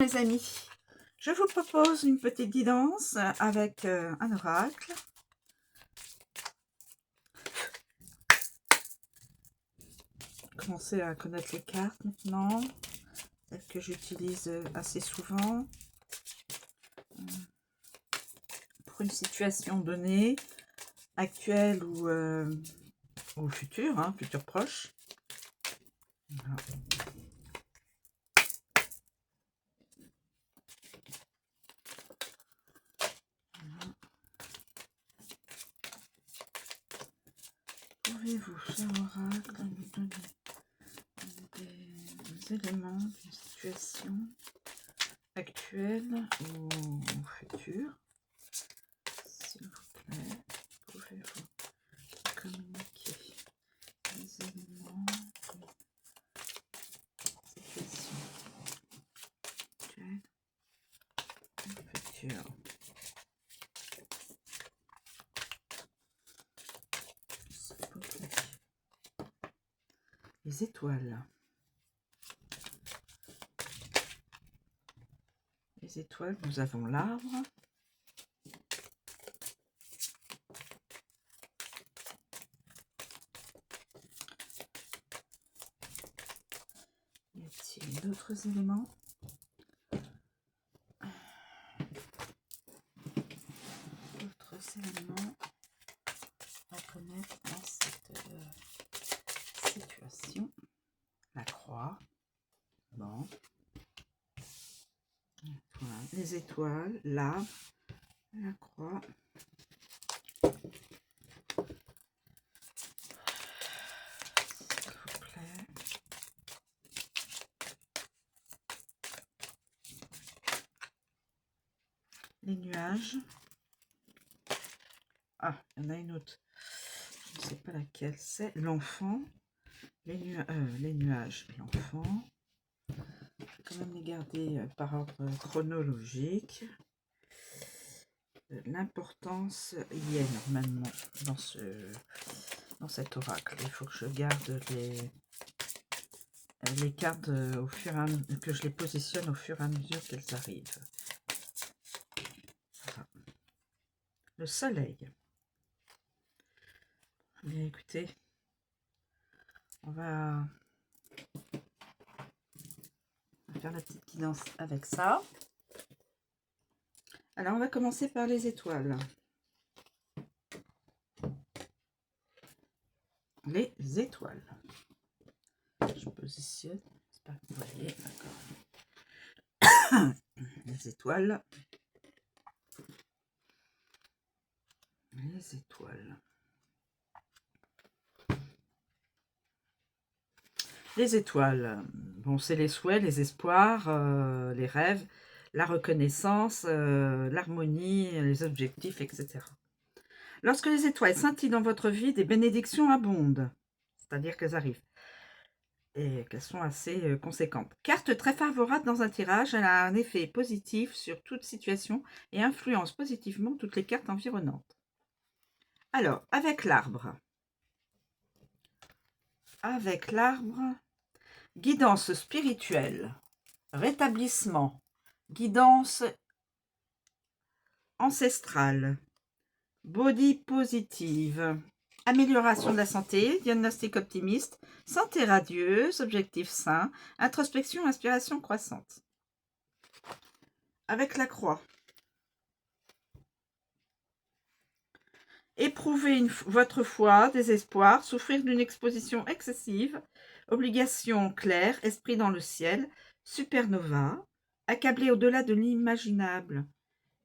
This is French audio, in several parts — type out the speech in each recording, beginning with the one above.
Les amis, je vous propose une petite guidance avec un oracle. Commencez à connaître les cartes maintenant, celles que j'utilise assez souvent pour une situation donnée, actuelle ou future, futur proche. Voilà. Pouvez-vous, cher oracle, nous donner des éléments d'une situation actuelle ou future, s'il vous plaît? Pouvez-vous communiquer les éléments d'une situation actuelle ou future? Les étoiles. Les étoiles, nous avons l'arbre. Y a-t-il d'autres éléments? D'autres éléments à connaître dans cette situation? La croix. Bon. Voilà. Les étoiles, l'arbre, la croix. S'il vous plaît. Les nuages. Ah, il y en a une autre. Je ne sais pas laquelle c'est. L'enfant. Les nuages. L'enfant. Je vais quand même les garder par ordre chronologique. L'importance y est normalement dans cet oracle. Il faut que je garde les cartes au fur et à mesure, que je les positionne au fur et à mesure qu'elles arrivent. Voilà. Le soleil. Bien écoutez, on va faire la petite guidance avec ça. Alors on va commencer par les étoiles. Les étoiles. Je positionne. J'espère que vous voyez. D'accord. Les étoiles. Les étoiles. Les étoiles, bon, c'est les souhaits, les espoirs, les rêves, la reconnaissance, l'harmonie, les objectifs, etc. Lorsque les étoiles scintillent dans votre vie, des bénédictions abondent, c'est-à-dire qu'elles arrivent et qu'elles sont assez conséquentes. Carte très favorable dans un tirage, elle a un effet positif sur toute situation et influence positivement toutes les cartes environnantes. Alors, avec l'arbre, guidance spirituelle, rétablissement, guidance ancestrale, body positive, amélioration de la santé, diagnostic optimiste, santé radieuse, objectif sain, introspection, inspiration croissante. Avec la croix, éprouver votre foi, désespoir, souffrir d'une exposition excessive, obligation claire, esprit dans le ciel, supernova, accablé au-delà de l'imaginable,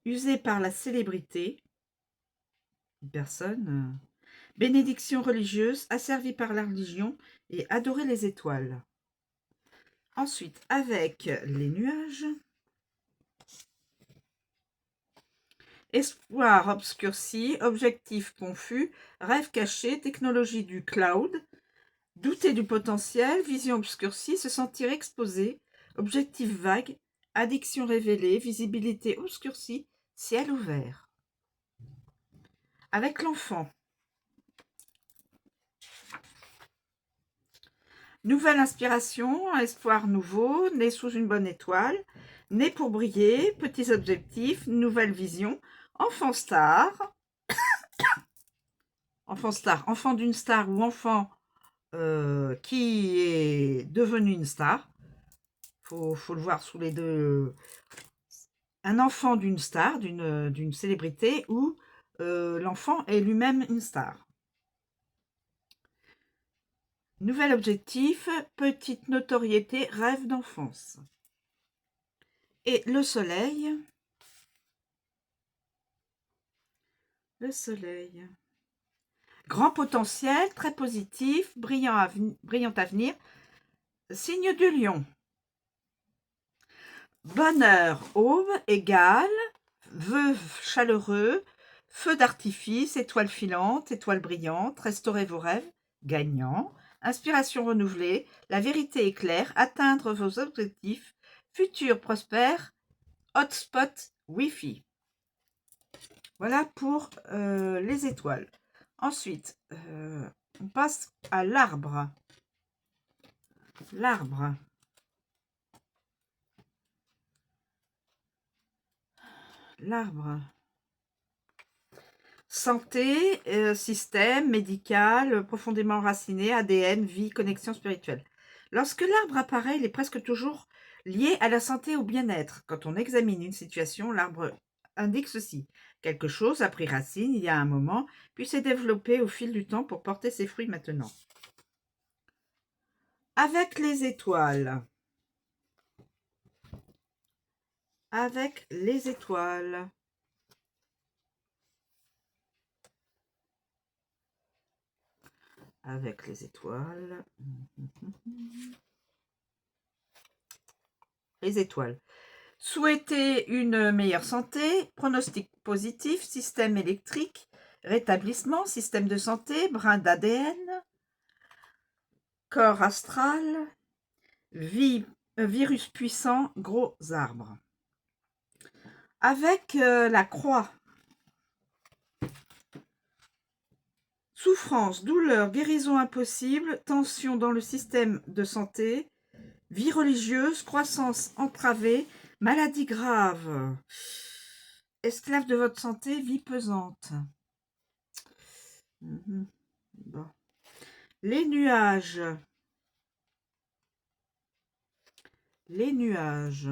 usé par la célébrité, une personne, bénédiction religieuse, asservie par la religion et adorer les étoiles. Ensuite, avec les nuages, espoir obscurci, objectif confus, rêve caché, technologie du cloud, douter du potentiel, vision obscurcie, se sentir exposé, objectif vague, addiction révélée, visibilité obscurcie, ciel ouvert. Avec l'enfant, nouvelle inspiration, un espoir nouveau, né sous une bonne étoile, Né pour briller, petits objectifs, nouvelle vision, enfant star, enfant d'une star ou enfant qui est devenu une star. Faut le voir sous les deux. Un enfant d'une star, d'une célébrité, ou l'enfant est lui-même une star. Nouvel objectif, petite notoriété, rêve d'enfance. Et le soleil. Le soleil. Grand potentiel, très positif, brillant avenir, signe du lion. Bonheur, aube, égale, vœux chaleureux, feu d'artifice, étoile filante, étoile brillante, restaurez vos rêves, gagnant, inspiration renouvelée, la vérité est claire, atteindre vos objectifs, futur prospère, hotspot Wi-Fi. Voilà pour les étoiles. Ensuite, on passe à l'arbre. L'arbre. L'arbre. Santé, système médical, profondément enraciné, ADN, vie, connexion spirituelle. Lorsque l'arbre apparaît, il est presque toujours lié à la santé et au bien-être. Quand on examine une situation, l'arbre indique ceci. Quelque chose a pris racine il y a un moment, puis s'est développé au fil du temps pour porter ses fruits maintenant. Avec les étoiles. Avec les étoiles. Avec les étoiles. Les étoiles. Souhaiter une meilleure santé, pronostic positif, système électrique, rétablissement, système de santé, brin d'ADN, corps astral, virus puissant, gros arbres. Avec la croix. Souffrance, douleur, guérison impossible, tension dans le système de santé, vie religieuse, croissance entravée, maladie grave, esclave de votre santé, vie pesante. Bon. Les nuages. Les nuages.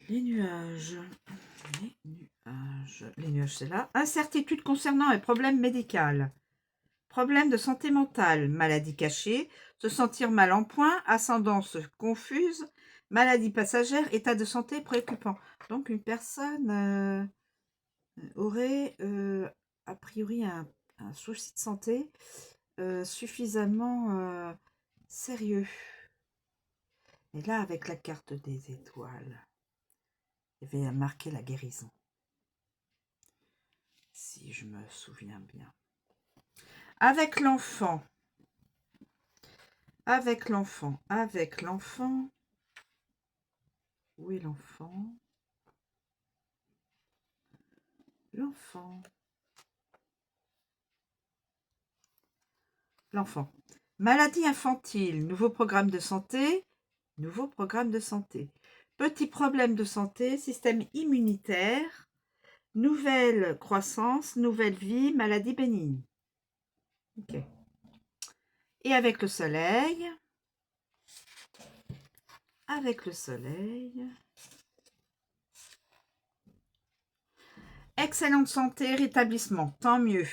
Les nuages. Les nuages. Les nuages, c'est là. Incertitude concernant un problème médical. Problème de santé mentale. Maladie cachée. Se sentir mal en point. Ascendance confuse. Maladie passagère. État de santé préoccupant. Donc, une personne aurait a priori un souci de santé suffisamment sérieux. Et là, avec la carte des étoiles, il y avait marqué la guérison. Si je me souviens bien. Avec l'enfant. Avec l'enfant. Avec l'enfant. Où est l'enfant? L'enfant. L'enfant. Maladie infantile. Nouveau programme de santé. Nouveau programme de santé. Petit problème de santé. Système immunitaire. Nouvelle croissance. Nouvelle vie. Maladie bénigne. Ok. Et avec le soleil. Avec le soleil. Excellente santé, rétablissement, tant mieux.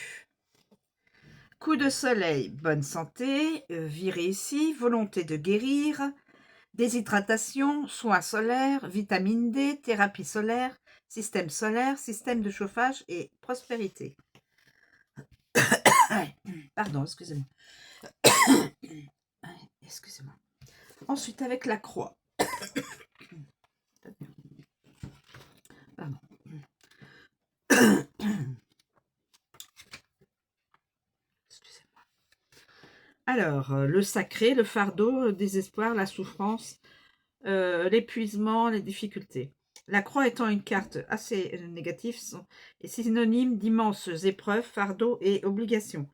Coup de soleil, bonne santé, vie réussie, volonté de guérir, déshydratation, soins solaires, vitamine D, thérapie solaire, système de chauffage et prospérité. Pardon, excusez-moi. Excusez-moi. Ensuite, avec la croix. Pardon. Excusez-moi. Alors, le sacré, le fardeau, le désespoir, la souffrance, l'épuisement, les difficultés. La croix étant une carte assez négative est synonyme d'immenses épreuves, fardeaux et obligations.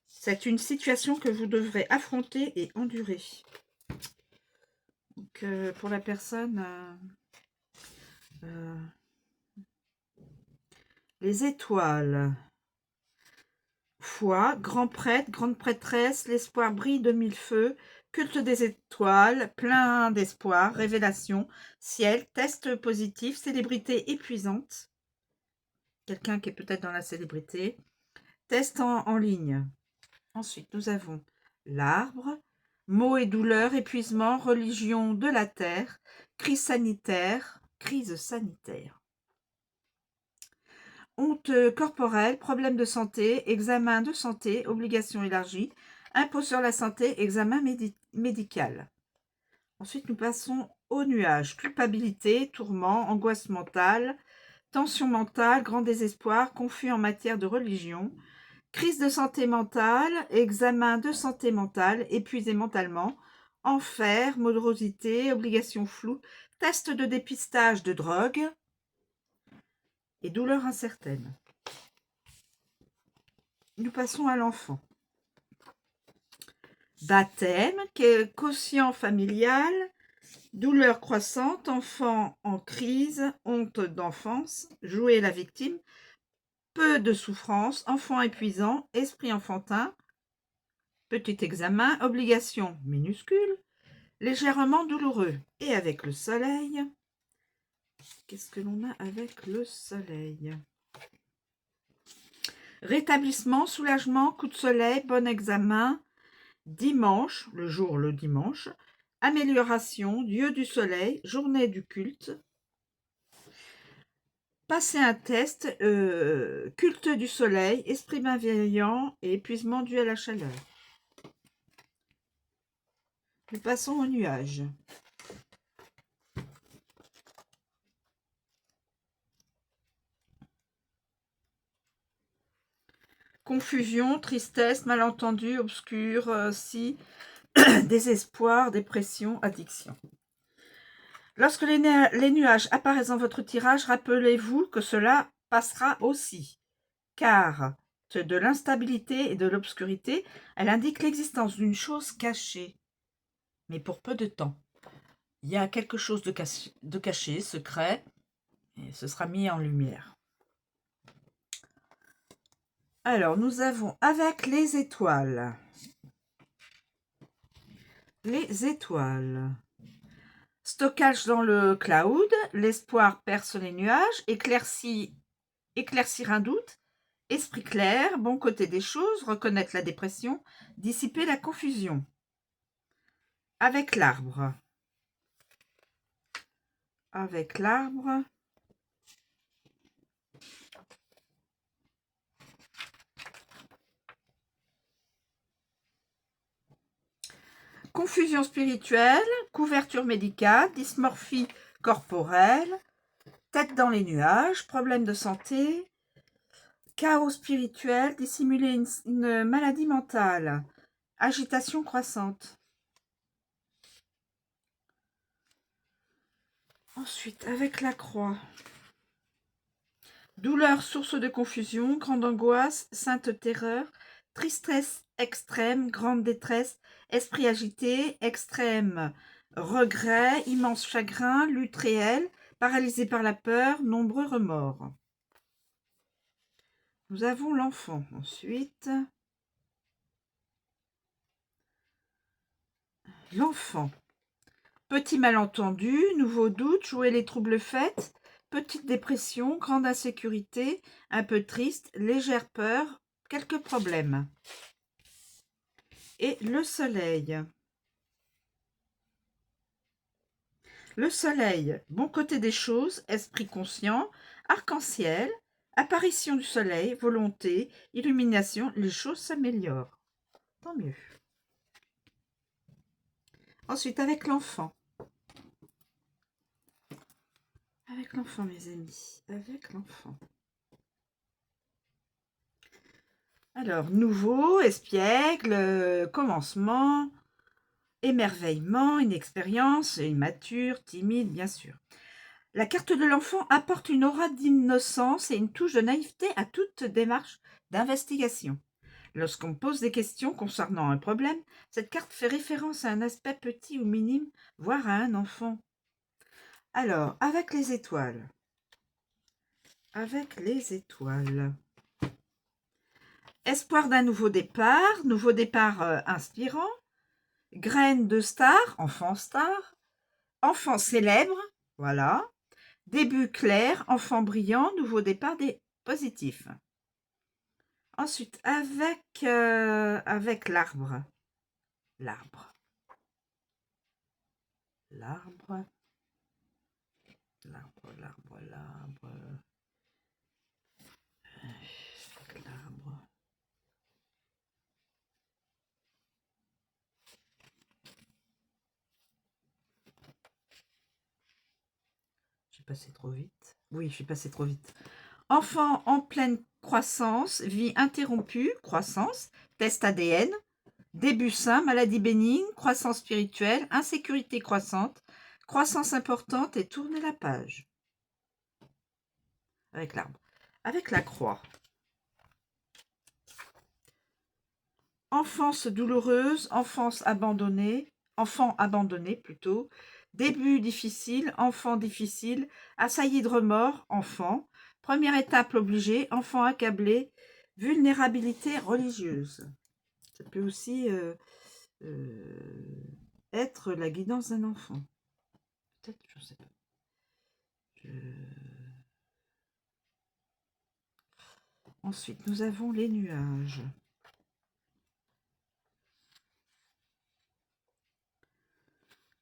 C'est une situation que vous devrez affronter et endurer. Donc, pour la personne, les étoiles. Foi, grand prêtre, grande prêtresse, l'espoir brille de mille feux, culte des étoiles, plein d'espoir, révélation, ciel, test positif, célébrité épuisante, quelqu'un qui est peut-être dans la célébrité, test en ligne. Ensuite, nous avons l'arbre, maux et douleurs, épuisement, religion de la terre, crise sanitaire, honte corporelle, problème de santé, examen de santé, obligation élargie, impôt sur la santé, examen médical. Ensuite, nous passons aux nuages. Culpabilité, tourment, angoisse mentale, tension mentale, grand désespoir, confus en matière de religion, crise de santé mentale, examen de santé mentale, épuisé mentalement, enfer, morosité, obligation floue, test de dépistage de drogue et douleur incertaine. Nous passons à l'enfant. Baptême, quotient familial, douleur croissante, enfant en crise, honte d'enfance, jouer la victime, peu de souffrance, enfant épuisant, esprit enfantin, petit examen, obligation minuscule, légèrement douloureux. Et avec le soleil, qu'est-ce que l'on a avec le soleil? Rétablissement, soulagement, coup de soleil, bon examen, dimanche, le dimanche, amélioration, dieu du soleil, journée du culte, passer un test, culte du soleil, esprit bienveillant et épuisement dû à la chaleur. Nous passons aux nuages. Confusion, tristesse, malentendu, obscur, désespoir, dépression, addiction. Lorsque les nuages apparaissent dans votre tirage, rappelez-vous que cela passera aussi, car de l'instabilité et de l'obscurité, elle indique l'existence d'une chose cachée, mais pour peu de temps. Il y a quelque chose de caché, secret, et ce sera mis en lumière. Alors, nous avons avec les étoiles. Les étoiles. Stockage dans le cloud, l'espoir perce les nuages, éclaircir un doute, esprit clair, bon côté des choses, reconnaître la dépression, dissiper la confusion. Avec l'arbre. Avec l'arbre. Confusion spirituelle, couverture médicale, dysmorphie corporelle, tête dans les nuages, problème de santé, chaos spirituel, dissimuler une maladie mentale, agitation croissante. Ensuite, avec la croix. Douleur, source de confusion, grande angoisse, sainte terreur, tristesse extrême, grande détresse, esprit agité, extrême regret, immense chagrin, lutte réelle, paralysé par la peur, nombreux remords. Nous avons l'enfant ensuite. L'enfant. Petit malentendu, nouveau doute, jouer les troubles faits, petite dépression, grande insécurité, un peu triste, légère peur, quelques problèmes. Et le soleil. Le soleil, bon côté des choses, esprit conscient, arc-en-ciel, apparition du soleil, volonté, illumination, les choses s'améliorent. Tant mieux. Ensuite, avec l'enfant. Avec l'enfant, mes amis. Avec l'enfant. Alors, nouveau, espiègle, commencement, émerveillement, inexpérience, immature, timide, bien sûr. La carte de l'enfant apporte une aura d'innocence et une touche de naïveté à toute démarche d'investigation. Lorsqu'on pose des questions concernant un problème, cette carte fait référence à un aspect petit ou minime, voire à un enfant. Alors, avec les étoiles. Avec les étoiles. Espoir d'un nouveau départ inspirant, graine de star, enfant célèbre, voilà, début clair, enfant brillant, nouveau départ positif. Ensuite, avec l'arbre. L'arbre. L'arbre. L'arbre, l'arbre, l'arbre. Avec l'arbre. J'ai passé trop vite. Oui, je suis passé trop vite. Enfant en pleine croissance, vie interrompue, croissance, test ADN, début sain, maladie bénigne, croissance spirituelle, insécurité croissante, croissance importante et tourner la page. Avec l'arbre. Avec la croix. Enfance douloureuse, enfant abandonné plutôt, début difficile, enfant difficile, assailli de remords, enfant, première étape obligée, enfant accablé, vulnérabilité religieuse. Ça peut aussi être la guidance d'un enfant. Peut-être, je ne sais pas. Ensuite, nous avons les nuages.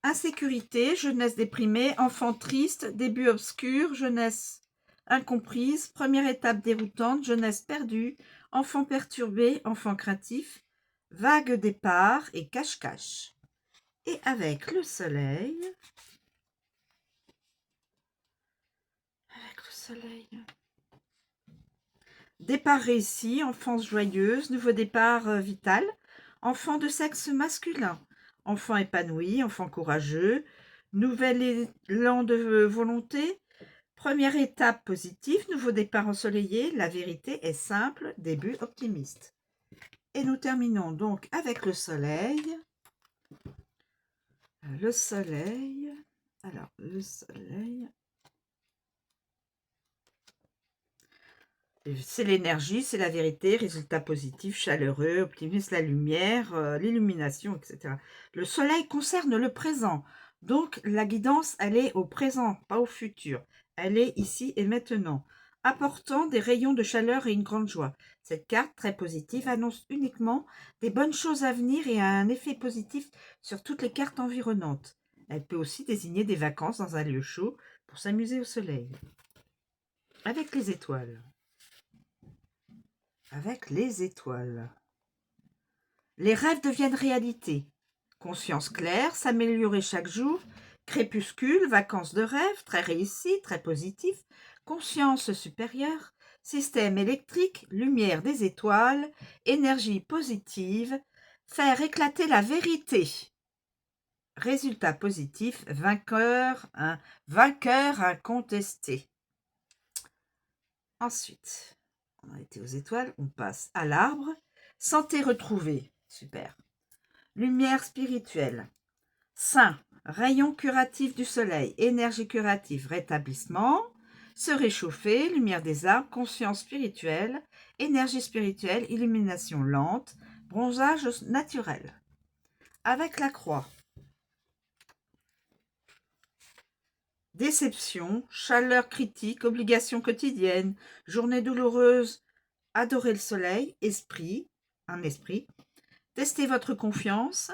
Insécurité, jeunesse déprimée, enfant triste, début obscur, jeunesse incomprise, première étape déroutante, jeunesse perdue, enfant perturbé, enfant craintif, vague départ et cache-cache. Et avec le soleil, départ réussi, enfance joyeuse, nouveau départ vital, enfant de sexe masculin, enfant épanoui, enfant courageux, nouvel élan de volonté, première étape positive, nouveau départ ensoleillé, la vérité est simple, début optimiste. Et nous terminons donc avec le soleil. Le soleil, alors le soleil, c'est l'énergie, c'est la vérité, résultat positif, chaleureux, optimiste, la lumière, l'illumination, etc. Le soleil concerne le présent. Donc, la guidance, elle est au présent, pas au futur. Elle est ici et maintenant, apportant des rayons de chaleur et une grande joie. Cette carte, très positive, annonce uniquement des bonnes choses à venir et a un effet positif sur toutes les cartes environnantes. Elle peut aussi désigner des vacances dans un lieu chaud pour s'amuser au soleil. Avec les étoiles. Avec les étoiles. Les rêves deviennent réalité. Conscience claire, s'améliorer chaque jour. Crépuscule, vacances de rêve, très réussi, très positif. Conscience supérieure, système électrique, lumière des étoiles, énergie positive. Faire éclater la vérité. Résultat positif, vainqueur incontesté. Ensuite, on a été aux étoiles, on passe à l'arbre. Santé retrouvée, super. Lumière spirituelle. Saint, rayon curatif du soleil, énergie curative, rétablissement. Se réchauffer, lumière des arbres, conscience spirituelle, énergie spirituelle, illumination lente, bronzage naturel. Avec la croix. Déception, chaleur critique, obligation quotidienne, journée douloureuse, adorer le soleil, un esprit, tester votre confiance,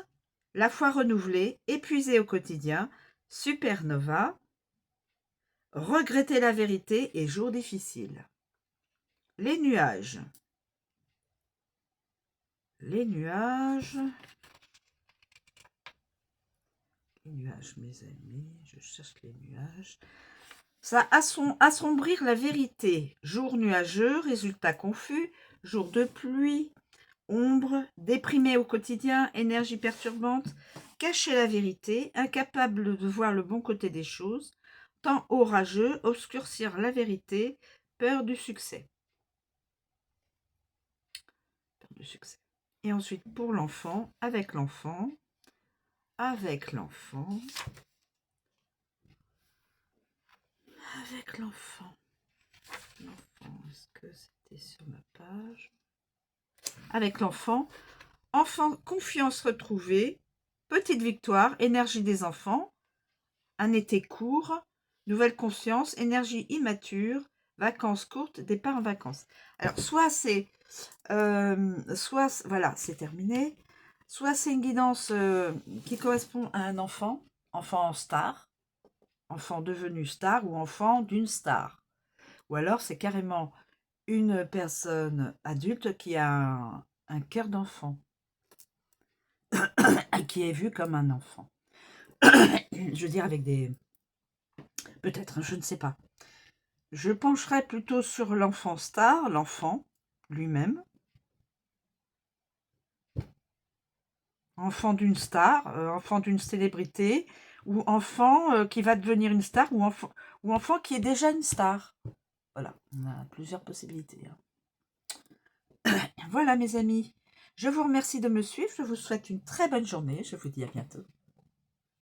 la foi renouvelée, épuisé au quotidien, supernova, regretter la vérité et jour difficile. Les nuages. Les nuages, mes amis, je cherche les nuages. Ça assombrir la vérité. Jour nuageux, résultat confus, jour de pluie, ombre, déprimé au quotidien, énergie perturbante, cacher la vérité, incapable de voir le bon côté des choses, temps orageux, obscurcir la vérité, peur du succès. de succès. Et ensuite, pour l'enfant, avec l'enfant, avec l'enfant, avec l'enfant. L'enfant, est-ce que c'était sur ma page? Avec l'enfant, enfant, confiance retrouvée, petite victoire, énergie des enfants, un été court, nouvelle conscience, énergie immature, vacances courtes, départ en vacances. Alors, soit c'est, voilà, c'est terminé, soit c'est une guidance qui correspond à un enfant, enfant star, enfant devenu star ou enfant d'une star. Ou alors c'est carrément une personne adulte qui a un cœur d'enfant, qui est vu comme un enfant. Je veux dire avec des... Peut-être, je ne sais pas. Je pencherai plutôt sur l'enfant star, l'enfant lui-même. Enfant d'une star, enfant d'une célébrité, ou enfant qui va devenir une star, ou enfant qui est déjà une star. Voilà, on a plusieurs possibilités. Voilà mes amis, je vous remercie de me suivre, je vous souhaite une très bonne journée, je vous dis à bientôt.